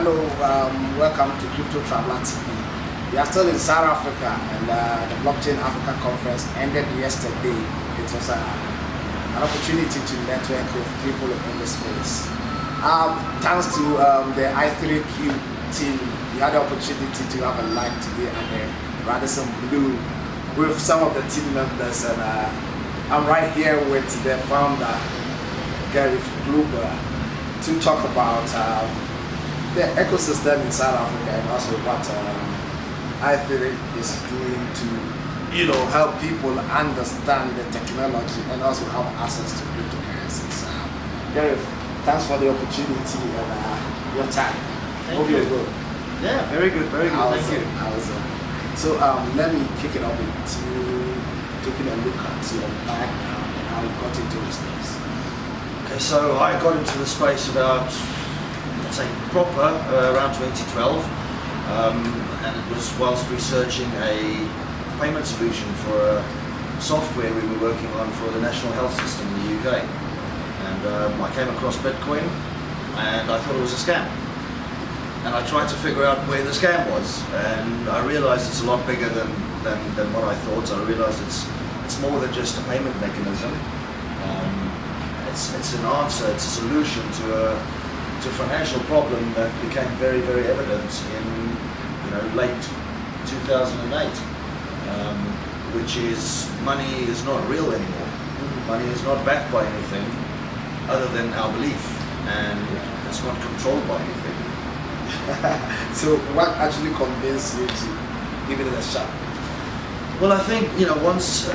Hello, welcome to CryptoTravelerTV. We are still in South Africa, and the Blockchain Africa conference ended yesterday. It was an opportunity to network with people in the space. Thanks to the i3Q team, we had the opportunity to have a live today at the Radisson Blue with some of the team members, and I'm right here with the founder, Gareth, Grobler, to talk about the ecosystem in South Africa and also what i3 is doing to, help people understand the technology and also have access to cryptocurrencies. Gareth, thanks for the opportunity and your time. Hope you're good. Yeah, very good, very good. Awesome, Thank you. awesome. So let me kick it off into taking a look at your background and how you got into the space. Okay, so I got into the space about, let's say, proper around 2012, and it was whilst researching a payment solution for a software we were working on for the national health system in the UK. And I came across Bitcoin, and I thought it was a scam. And I tried to figure out where the scam was, and I realized it's a lot bigger than what I thought. I realized it's more than just a payment mechanism. It's an answer, it's a solution to a financial problem that became very, very evident in late 2008, which is money is not real anymore. Money is not backed by anything other than our belief, and it's not controlled by anything. So what actually convinced you to give it a shot? Well, I think, once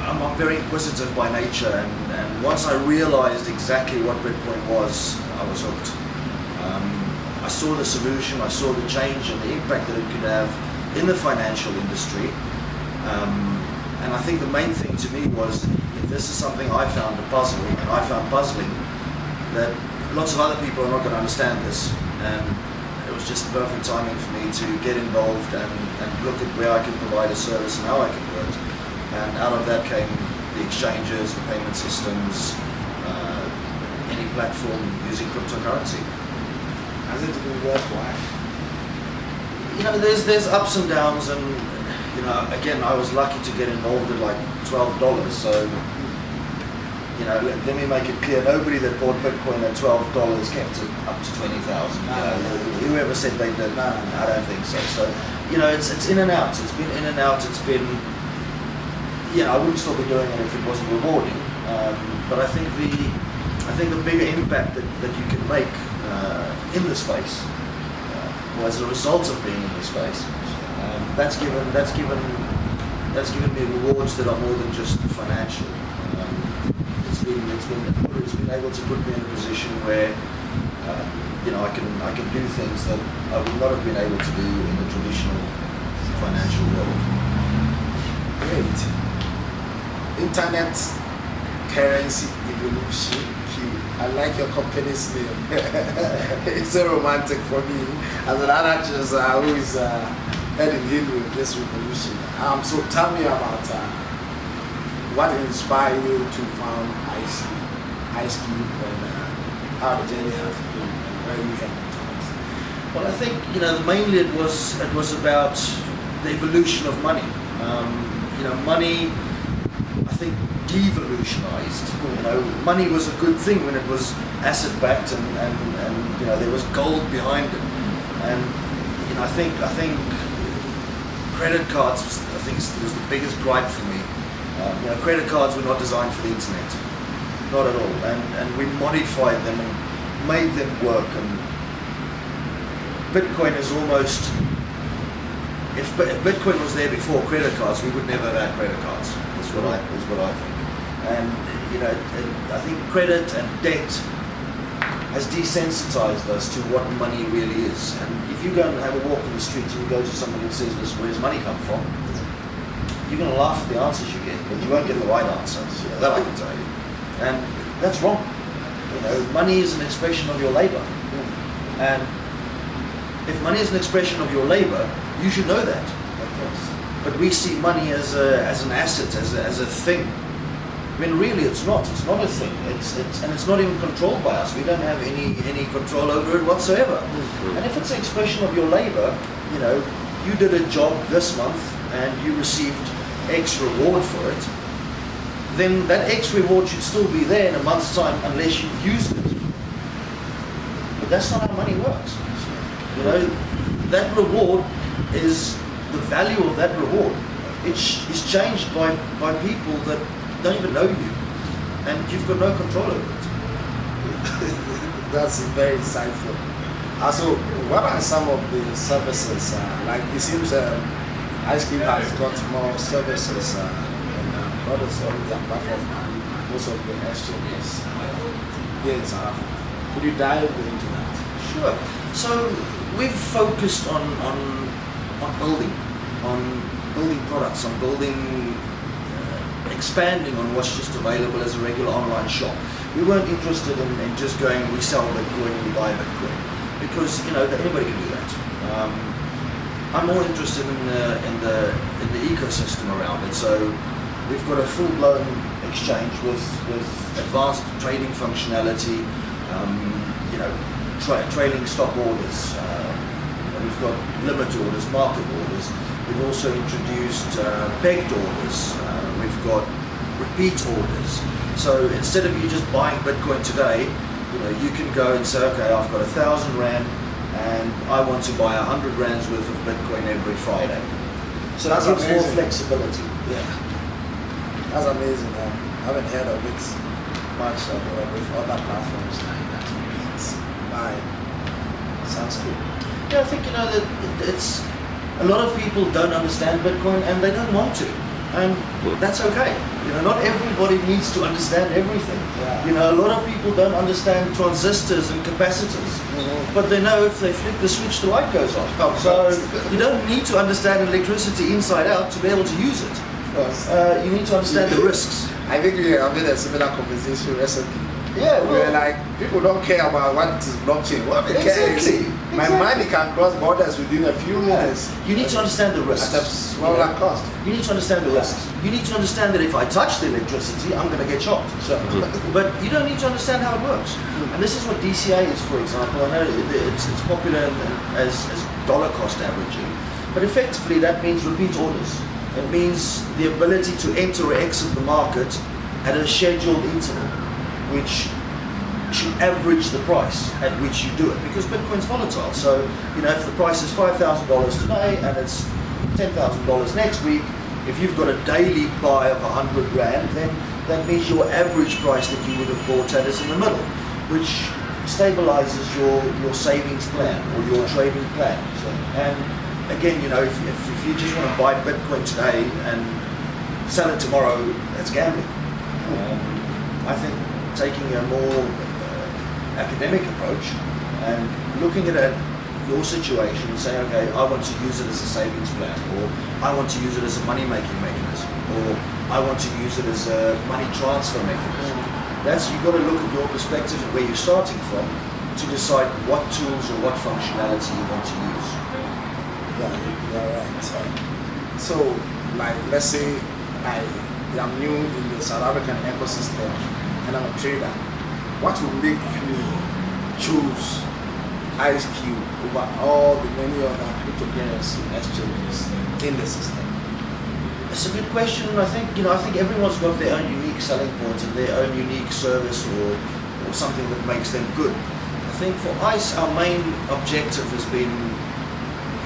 I'm very inquisitive by nature, and once I realized exactly what Bitcoin was, I was hooked. I saw the solution, I saw the change and the impact that it could have in the financial industry. And I think the main thing to me was, if this is something I found a puzzle, and I found puzzling, that lots of other people are not going to understand this. And it was just the perfect timing for me to get involved and look at where I can provide a service and how I can do it. And out of that came the exchanges, the payment systems, any platform using cryptocurrency. Has it been worthwhile? There's ups and downs, and again, I was lucky to get involved at like $12. So let me make it clear: nobody that bought Bitcoin at $12 kept it up to 20,000. Whoever said they did, no, I don't think so. So it's in and out. It's been in and out. It's been, I wouldn't still be doing it if it wasn't rewarding. But I think the bigger impact that you can make in the space, or as a result of being in the space, that's given me rewards that are more than just financial. It's been able to put me in a position where I can do things that I would not have been able to do in the traditional financial world. Great. Internet currency evolution. I like your company's name. It's so romantic for me as an anarchist who is heading in with this revolution. So tell me about what inspired you to found Ice Cube, and how the journey has been, and where you have been. Well, I think mainly it was about the evolution of money. Money, I think, devolutionized. Money was a good thing when it was asset backed, and there was gold behind it. And I think credit cards was the biggest gripe for me. Credit cards were not designed for the internet, not at all. And we modified them and made them work. And Bitcoin is almost, if Bitcoin was there before credit cards, we would never have had credit cards. Is what I think. And I think credit and debt has desensitized us to what money really is. And if you go and have a walk in the street and you go to somebody who says, "Listen, where does money come from?" you're going to laugh at the answers you get, but you won't get the right answer. That I can tell you. And that's wrong. Money is an expression of your labor. And if money is an expression of your labor, you should know that. Of course. But we see money as an asset, as a thing. when really it's not. It's not a thing. And it's not even controlled by us. We don't have any control over it whatsoever. And if it's an expression of your labor, you know, you did a job this month and you received X reward for it, then that X reward should still be there in a month's time unless you've used it. But that's not how money works. You know, that reward is the value of that reward. It's changed by people that don't even know you, and you've got no control over it. That's very insightful. So, what are some of the services? Like it seems Ice Cream has got more services and products on their platform than most of the exchanges here in South Africa. Could you dive into that? Sure. So we've focused on building products, on building, expanding on what's just available as a regular online shop. We weren't interested in just going, we sell Bitcoin, we buy Bitcoin, because you know anybody can do that. I'm more interested in the ecosystem around it. So we've got a full-blown exchange with advanced trading functionality. You know, trading stop orders. We've got limit orders, market orders. We've also introduced pegged orders. We've got repeat orders. So instead of you just buying Bitcoin today, you know, you can go and say, okay, I've got 1,000 Rand and I want to buy 100 Rands worth of Bitcoin every Friday. So that gives more flexibility. Yeah, that's amazing. I haven't heard of it much with other platforms like that. Sounds good. Yeah, I think you know that it's a lot of people don't understand Bitcoin and they don't want to, and that's okay. You know, not everybody needs to understand everything. Yeah. You know, a lot of people don't understand transistors and capacitors, but they know if they flick the switch, the light goes on. So you don't need to understand electricity inside out to be able to use it. You need to understand the risks. I think we have had a similar conversation recently. Yeah, well, we're like, people don't care about what is blockchain. What they care is my money can cross borders within a few minutes. You need to understand the risks. At a smaller cost. You need to understand the risks. You need to understand that if I touch the electricity, I'm going to get shocked. But you don't need to understand how it works. And this is what DCA is, for example. I know it's popular as dollar cost averaging, but effectively that means repeat orders. It means the ability to enter or exit the market at a scheduled interval, which should average the price at which you do it, because Bitcoin's volatile. So, you know, if the price is $5,000 today and it's $10,000 next week, if you've got a daily buy of 100 Rand, then that means your average price that you would have bought at is in the middle, which stabilizes your savings plan or your trading plan. And again, you know, if you just want to buy Bitcoin today and sell it tomorrow, that's gambling. I think taking a more academic approach and looking at your situation and saying, okay, I want to use it as a savings plan, or I want to use it as a money-making mechanism, or I want to use it as a money transfer mechanism. You've got to look at your perspective and where you're starting from to decide what tools or what functionality you want to use. Yeah, you're right. So, like, let's say I'm new in the South African ecosystem and I'm a trader. What will make me choose IceQ over all the many other cryptocurrency exchanges in the system? It's a good question. I think everyone's got their own unique selling points and their own unique service or something that makes them good. I think for ICE, our main objective has been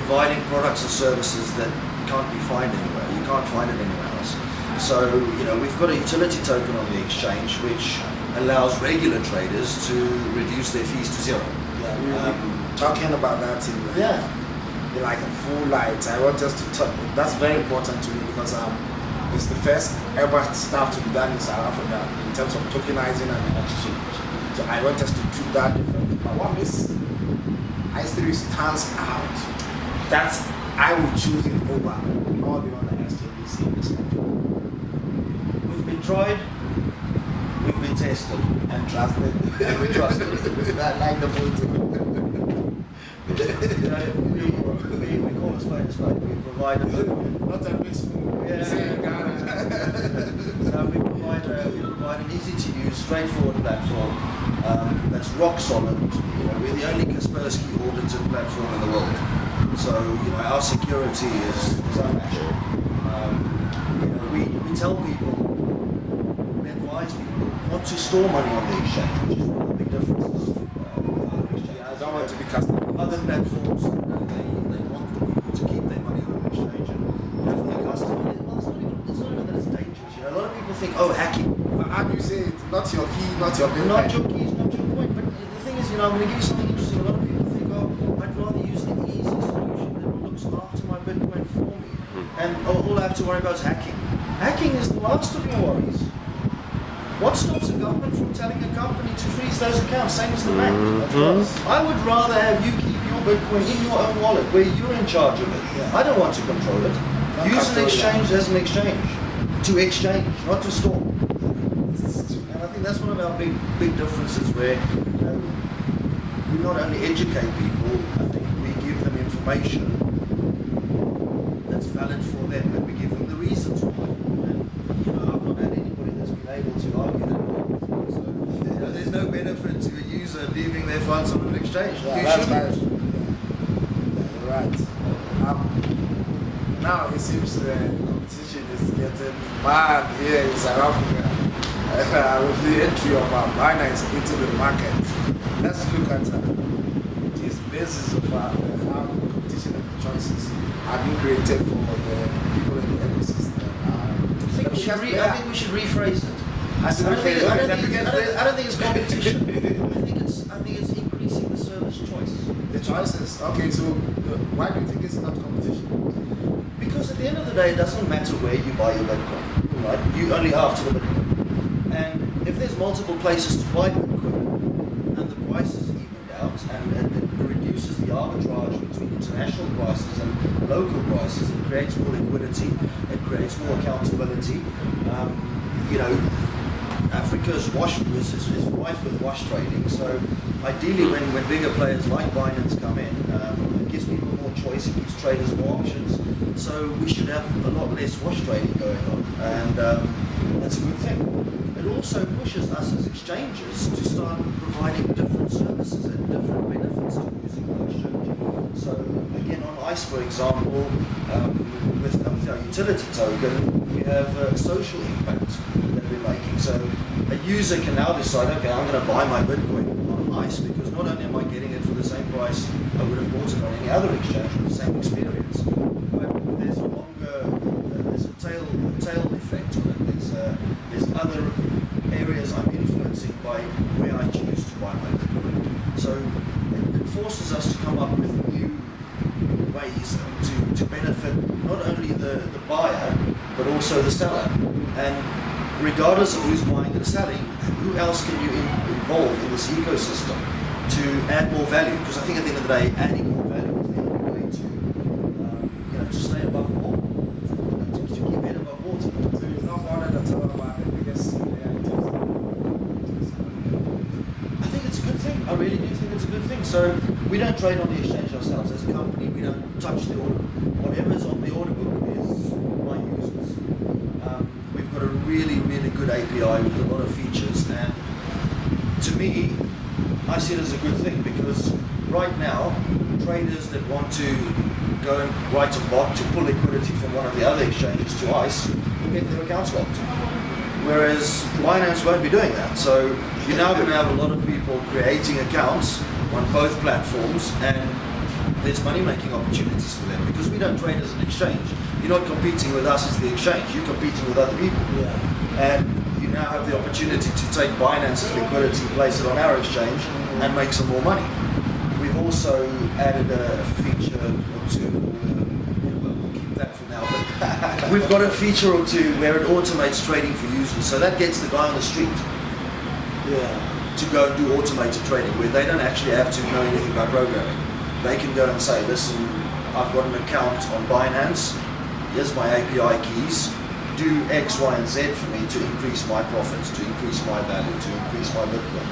providing products and services that can't be found anywhere. You can't find it anywhere else. So, you know, we've got a utility token on the exchange which allows regular traders to reduce their fees to zero. Yeah, we were talking about that in like a full light. I want us to talk. That's very important to me because it's the first ever stuff to be done in South Africa in terms of tokenizing and exchange. So I want us to treat that differently. But what makes ICE3 stands out, that's I will choose it over all the other exchanges in this country. We've been tried, we've been tested, and trusted. and we trusted. I like the voting. We call it spade a spade. We provide a Not a big spoon. Yeah. We provide an easy-to-use, straightforward platform that's rock solid. We're the only Kaspersky audited platform in the world. So, our security is unmatched. We tell people, we advise people not to store money on the exchange, which is one of the big differences with other exchanges. I don't want to be customized. Other platforms, they want the people to keep their money on the exchange. And for the customer, it's not even that it's dangerous. A lot of people think, oh, hacking. How do you say it? Not your key, not your Bitcoin. Not your keys, not your point. But the thing is, I'm going to give you something interesting. A lot of people think, oh, I'd rather use the easy solution that looks after my Bitcoin for me. And all I have to worry about is hacking. Hacking is the last of your worries. What stops a government from telling a company to freeze those accounts, same as the bank? I would rather have you keep your Bitcoin in your own wallet, where you're in charge of it. Yeah. I don't want to control it. Use an exchange as an exchange. To exchange, not to store. And I think that's one of our big differences, where we not only educate people, I think we give them information that's valid for them, and we give them the reasons why. And I've not had anybody that's been able to argue that point with me. So there's no benefit to a user leaving their funds on an exchange. Yeah, that's right. You're right. Now it seems the competition is getting bad here in South Africa. With the entry of our Binance into the market, let's look at this basis of how the competition and the choices have been created for the people in the ecosystem. I think we should rephrase it. I don't think it's competition. I think it's increasing the service choice. The choices. Okay, so why do you think it's not competition? Because at the end of the day, it doesn't matter where you buy your Bitcoin, right? You only have to the Bitcoin. And if there's multiple places to buy Bitcoin, and the price is evened out, and it reduces the arbitrage between international prices and local prices, it creates more liquidity, it creates more accountability. Africa's wash is rife with wash trading, so ideally when bigger players like Binance come in, it gives people more choice, it gives traders more options, so we should have a lot less wash trading going on, and that's a good thing. It also pushes us as exchanges to start providing different services and different benefits to using the exchange. So again, on ICE, for example, with our utility token, we have a social impact that we're making. So a user can now decide, okay, I'm going to buy my Bitcoin on ICE because not only am I getting it for the same price I would have bought it on any other exchange with the same experience, but there's a tail effect on it. There's other areas I'm influencing by where I choose to buy my Bitcoin. So it forces us to come up with new ways to benefit not only the buyer but also the seller. And regardless of who's buying and selling, who else can you involve in this ecosystem to add more value? Because I think at the end of the day, adding more value is the only way to stay above water, to keep head above water. So you're not bothered at all about the biggest I think it's a good thing. I really do think it's a good thing. So we don't trade on the exchange ourselves as a company. We don't touch the order. Whatever's on the order book is by users. We've got a really, really good API with a lot of features, and to me, I see it as a good thing because right now, traders that want to go and write a bot to pull liquidity from one of the other exchanges to ICE will get their accounts locked. Whereas Binance won't be doing that. So you're now going to have a lot of people creating accounts on both platforms, and there's money-making opportunities for them because we don't trade as an exchange. You're not competing with us as the exchange, you're competing with other people. Yeah. And you now have the opportunity to take Binance's liquidity, place it on our exchange, and make some more money. We've also added a feature or two, we'll keep that for now, but we've got a feature or two where it automates trading for users. So that gets the guy on the street to go and do automated trading, where they don't actually have to know anything about programming. They can go and say, listen, I've got an account on Binance, here's my API keys, do X, Y, and Z for me to increase my profits, to increase my value, to increase my Bitcoin,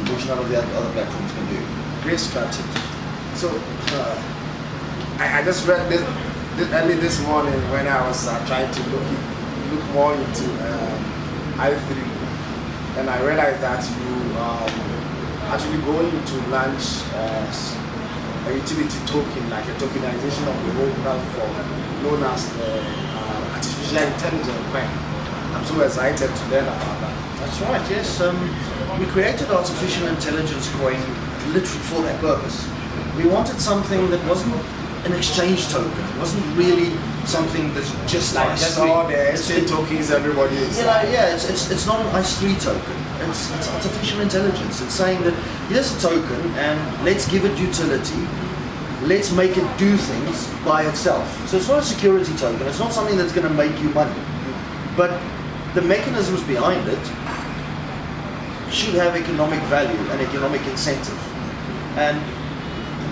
which none of the other platforms can do. Great strategy. So I just read this early this morning when I was trying to look more into I3, and I realized that you actually going to launch a utility token, like a tokenization of the whole platform, known as the artificial intelligence coin. I'm so excited to learn about that. That's right, yes. We created artificial intelligence coin literally for that purpose. We wanted something that wasn't an exchange token. It wasn't really something that's just Like just all the exchange tokens everybody is. It's not an ICE3 token. It's artificial intelligence. It's saying that here's a token and let's give it utility. Let's make it do things by itself. So it's not a security token. It's not something that's going to make you money. But the mechanisms behind it should have economic value and economic incentive. And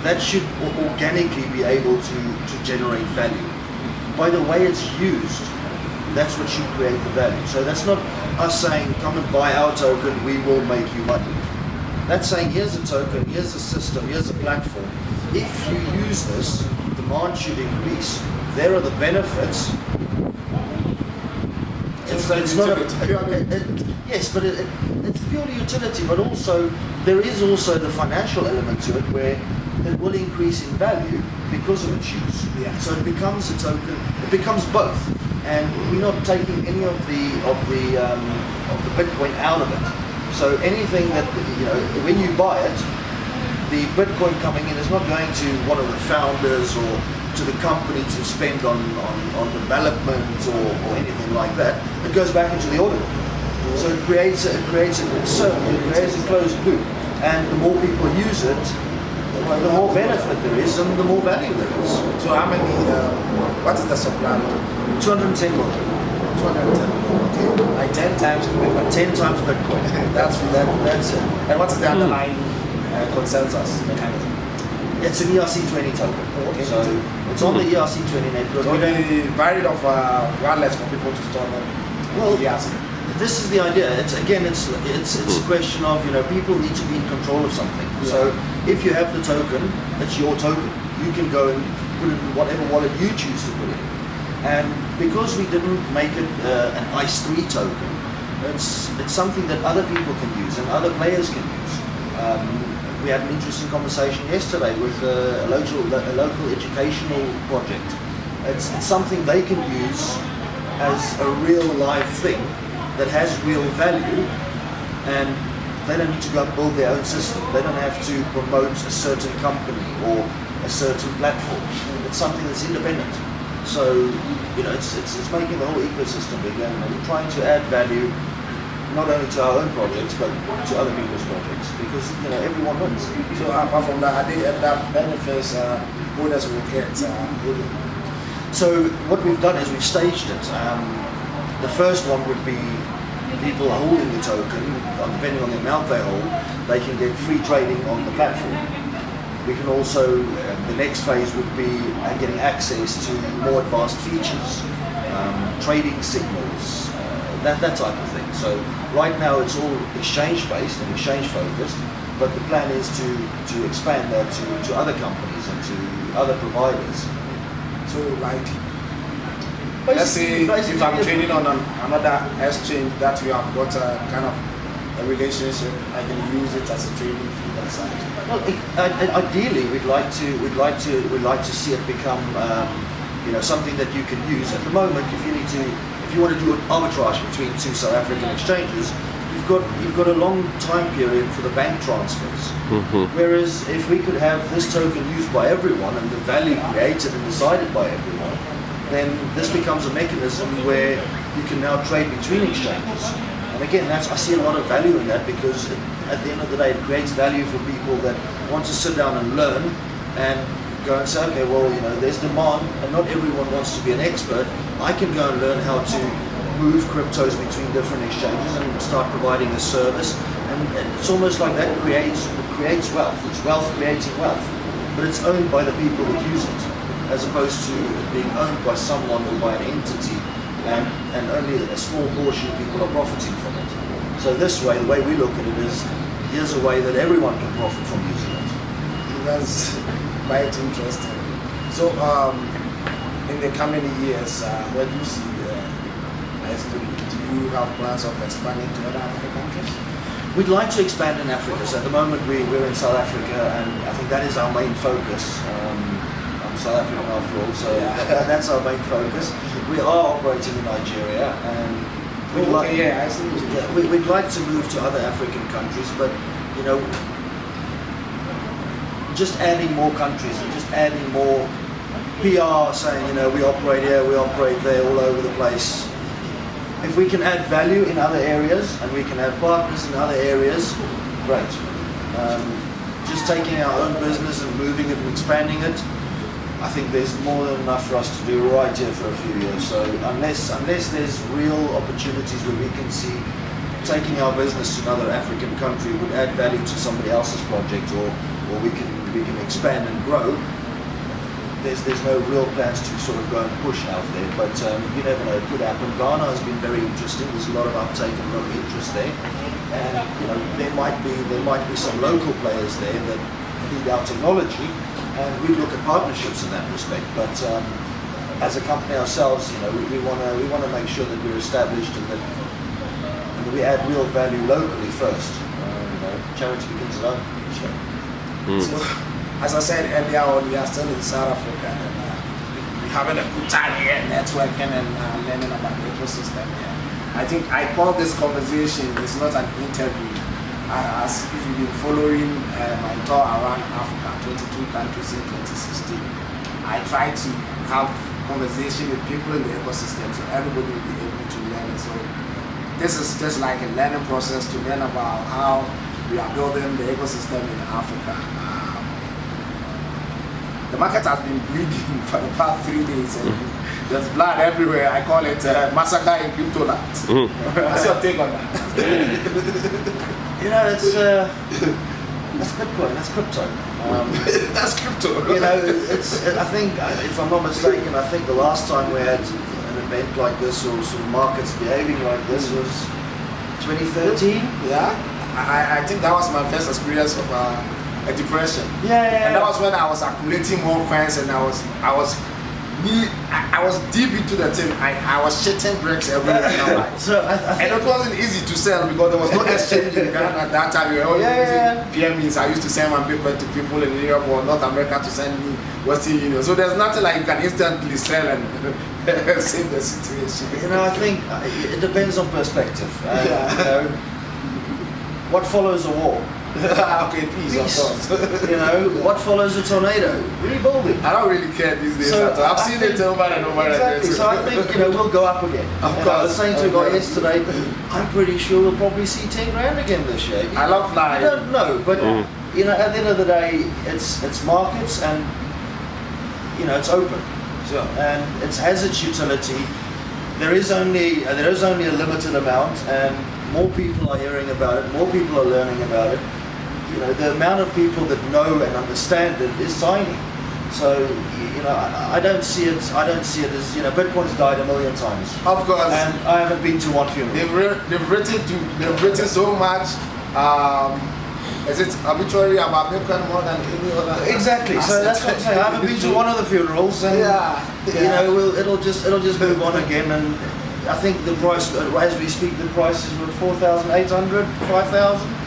that should organically be able to generate value. By the way it's used, that's what should create the value. So that's not us saying, come and buy our token, we will make you money. That's saying, here's a token, here's a system, here's a platform. If you use this, demand should increase. There are the benefits. It's not yes, but it's purely utility, but also there is also the financial element to it where it will increase in value because of its use. Yeah. So it becomes a token. It becomes both, and we're not taking any of the Bitcoin out of it. So anything that when you buy it, the Bitcoin coming in is not going to one of the founders or to the company to spend on development or anything like that. It goes back into the order book. So it creates a circle, it creates a closed loop, and the more people use it, the more benefit there is and the more value there is. So how many, what is the supply? 210 million. 210, okay. Like 10 times Bitcoin. 10 times Bitcoin. That's it. And what is the underlying consensus mechanism? It's an ERC20 token. Okay. So it's on the ERC20 network. So the variety of wallets for people to store them. Well, ERC. This is the idea. It's a question of people need to be in control of something. Yeah. So if you have the token, it's your token. You can go and put it in whatever wallet you choose to put it in. And because we didn't make it an ICE3 token, it's something that other people can use and other players can use. We had an interesting conversation yesterday with a local educational project. It's something they can use as a real live thing that has real value, and they don't need to go and build their own system. They don't have to promote a certain company or a certain platform. It's something that's independent. So it's making the whole ecosystem bigger, and we're trying to add value not only to our own projects but to other people's projects, because everyone wins. So apart from that, I think that benefits owners will get. So what we've done is we've staged it. The first one would be people holding the token, depending on the amount they hold, they can get free trading on the platform. We can also, the next phase would be getting access to more advanced features, trading signals, that type of thing. So right now it's all exchange based and exchange focused, but the plan is to expand that to other companies and to other providers. So let's say if I'm trading on another exchange that you have got a kind of a relationship, I can use it as a trading field aside. Well, ideally, we'd like to see it become, something that you can use. At the moment, if you want to do an arbitrage between two South African exchanges, you've got a long time period for the bank transfers. Mm-hmm. Whereas if we could have this token used by everyone and the value created and decided by everyone, then this becomes a mechanism where you can now trade between exchanges. And again, I see a lot of value in that, because at the end of the day, it creates value for people that want to sit down and learn and go and say, okay, well, there's demand and not everyone wants to be an expert. I can go and learn how to move cryptos between different exchanges and start providing a service. And it's almost like that creates wealth. It's wealth creating wealth, but it's owned by the people that use it, as opposed to it being owned by someone or by an entity, and only a small portion of people are profiting from it. So this way, the way we look at it is, here's a way that everyone can profit from using it. That's quite interesting. So in the coming years, where do you see Do you have plans of expanding to other African countries? We'd like to expand in Africa. So at the moment we're in South Africa, and I think that is our main focus. I'm South African after all, so that's our main focus. We are operating in Nigeria, and we'd we'd like to move to other African countries, but you know, just adding more countries and just adding more PR saying, you know, we operate here, we operate there, all over the place. If we can add value in other areas and we can have partners in other areas, great. Just taking our own business and moving it and expanding it, I think there's more than enough for us to do right here for a few years. So unless there's real opportunities where we can see taking our business to another African country would add value to somebody else's project, or we can expand and grow, there's no real plans to sort of go and push out there, but you never know, it could happen. Ghana has been very interesting. There's a lot of uptake and a lot of interest there, and you know, there might be some local players there that need our technology, and we look at partnerships in that respect. But as a company ourselves, you know, we want to make sure that we're established and that we add real value locally first. You know, charity begins at home. So, as I said earlier on, we are still in South Africa, and we're having a good time here, networking and learning about the ecosystem here. I think I call this conversation, it's not an interview. As if you've been following my tour around Africa, 22 countries in 2016, I try to have conversation with people in the ecosystem so everybody will be able to learn. So this is just like a learning process to learn about how we are building the ecosystem in Africa. The market has been bleeding for the past 3 days, and there's blood everywhere. I call it massacre in crypto land. What's your take on that? You know, that's Bitcoin, that's crypto. That's crypto. You know, I think, if I'm not mistaken, I think the last time we had an event like this, or sort of markets behaving like this, was 2013. Yeah, I think that was my first experience of a depression. Yeah. And that was when I was accumulating more coins, and I was deep into the thing. I was shitting bricks everywhere. So I think, and it wasn't easy to sell because there was no exchange in Ghana at that time. We were only using PMEs. I used to send my Bitcoin to people in Europe or North America to send me Western Union. So there's nothing like you can instantly sell and save the situation. you know, I think it depends on perspective. You know, what follows a war? Okay, peace. Of course. You know, what follows a tornado? Rebuilding. I don't really care these days. So I've seen it over and over exactly. again. So I think, you know, we'll go up again. Of course. I was saying to a guy yesterday, I'm pretty sure we'll probably see 10 grand again this year. I love flying. I don't know, but you know, at the end of the day, it's markets, and you know, it's open. Sure. And it has its utility. There is only a limited amount, and more people are hearing about it. More people are learning about it. You know, the amount of people that know and understand it is tiny. So, you know, I don't see it as, you know, Bitcoin's died 1 million times. Of course. And I haven't been to one funeral. They've written so much. Is it obituary about Bitcoin more than any other? Exactly. So that's what I'm saying. I haven't been to one of the funerals, and you know, it'll just move on again. And I think the price, as we speak, the price is 4,800, 5,000.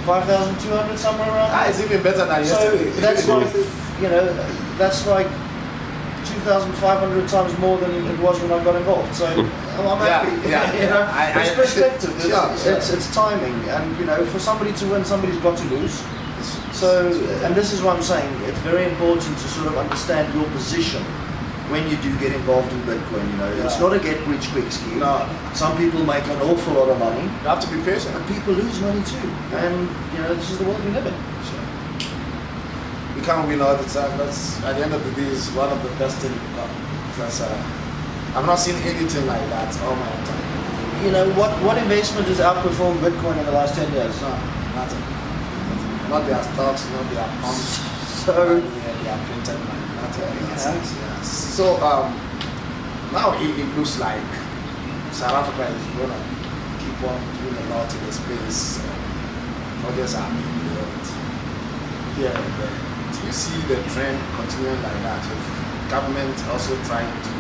5,200, somewhere around there. It's even better than yesterday. So that's like, you know, that's like 2,500 times more than it was when I got involved. So I'm happy. You know, it's perspective. It's timing, and you know, for somebody to win, somebody's got to lose. So, and this is what I'm saying. It's very important to sort of understand your position when you do get involved in Bitcoin. You know, it's not a get-rich-quick scheme. No. Some people make an awful lot of money. You have to be patient. And people lose money too. And you know, this is the world we live in. Sure. We can't win all the time. That's, at the end of the day, is one of the best things because I've not seen anything like that all my time. You know, what investment has outperformed Bitcoin in the last 10 years? No, nothing. Not their stocks, not their pumps. So their printed money. So now it looks like South Africa is going to keep on doing a lot in the space. Others are being built here and there. Do you see the trend continuing like that, with government also trying to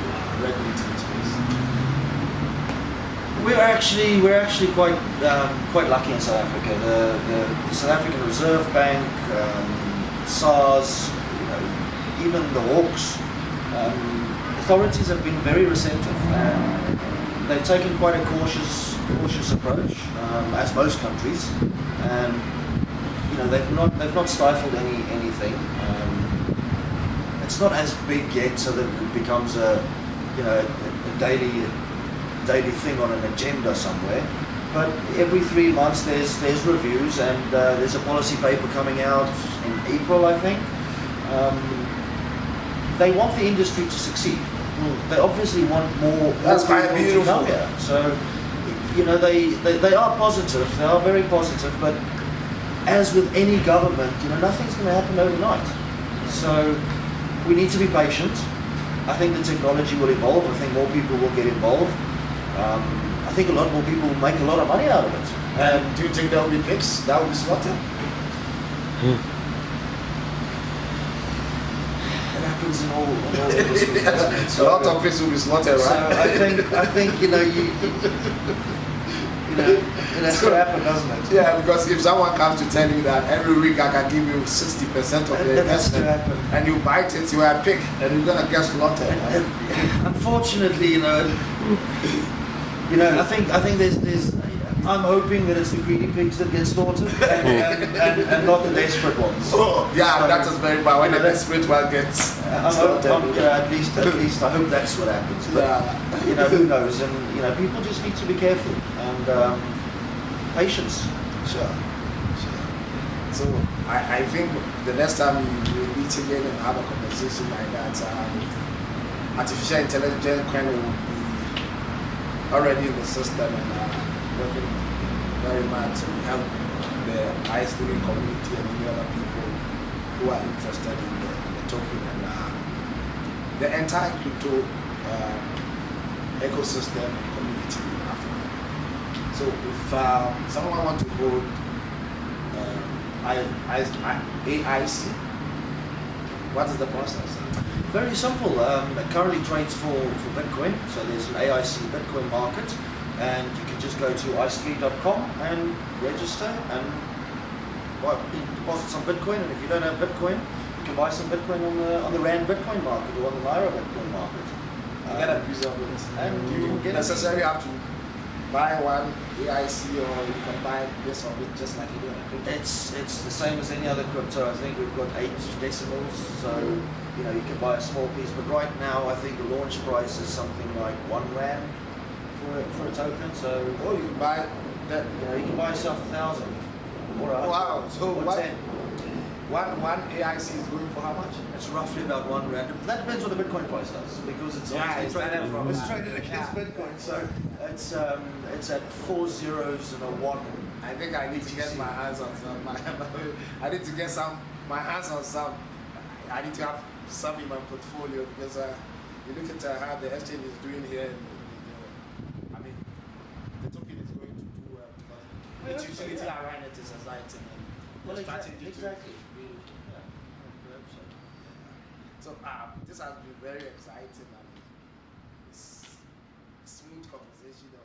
regulate in the space? We're actually quite lucky in South Africa. The South African Reserve Bank, SARS, even the Hawks, authorities have been very receptive, and they've taken quite a cautious approach, as most countries, and they've not stifled anything. It's not as big yet, so that it becomes a daily thing on an agenda somewhere. But every 3 months there's reviews, and there's a policy paper coming out in April, I think. They want the industry to succeed. They obviously want more That's quite people to beautiful. come here. So, they are positive. They are very positive. But as with any government, nothing's going to happen overnight. So we need to be patient. I think the technology will evolve. I think more people will get involved. I think a lot more people will make a lot of money out of it. And do you think there will be pigs that will be slaughtered? It happens in all industries, doesn't it? A lot of pigs will be slaughtered, So right? I think that's what happens, doesn't it? Yeah, because if someone comes to tell you that every week I can give you 60% of the That has to investment, happen. and you bite it, you are a pig, and you're gonna get slaughtered. Right? Unfortunately, I think there's. I'm hoping that it's the greedy pigs that get slaughtered, and not the desperate ones. Oh, yeah, So, that is very bad when the that's- desperate one gets slaughtered. at least I hope that's what happens. But, Yeah. who knows? And people just need to be careful and patience. Sure. So I think the next time we meet again and have a conversation like that, artificial intelligence kind of will be already in the system and working very much to help the isolated community and any other people who are interested in the token and the entire crypto ecosystem and community in Africa. So if someone wants to hold AIC, what is the process? Very simple. It currently trades for Bitcoin. So there's an AIC Bitcoin market, and you can just go to ice3.com and register and deposit some Bitcoin. And if you don't have Bitcoin, you can buy some Bitcoin on the Rand Bitcoin market or on the Naira Bitcoin market. You get a piece of it. And You get necessarily have to buy one AIC, or you can buy this of it just like you do. It's the same as any other crypto. I think we've got 8 decimals, so you can buy a small piece. But right now, I think the launch price is something like R1 for a token. So Oh, you can buy that. you can buy yourself 1,000 or 100 Wow, so or what? 10. One AIC is going for how much? It's roughly about R1. That depends what the Bitcoin price does, because it's Yeah, obviously it's traded from it's that. traded against Yeah. Bitcoin. So it's at 4 zeros and a 1. I think I need to get my hands on some. I need to get my hands on some. I need to have some in my portfolio because you look at how the exchange is doing here. I mean, the token is going to do well because its utility around it is exciting. And the strategy exactly. So this has been very exciting and it's smooth conversation of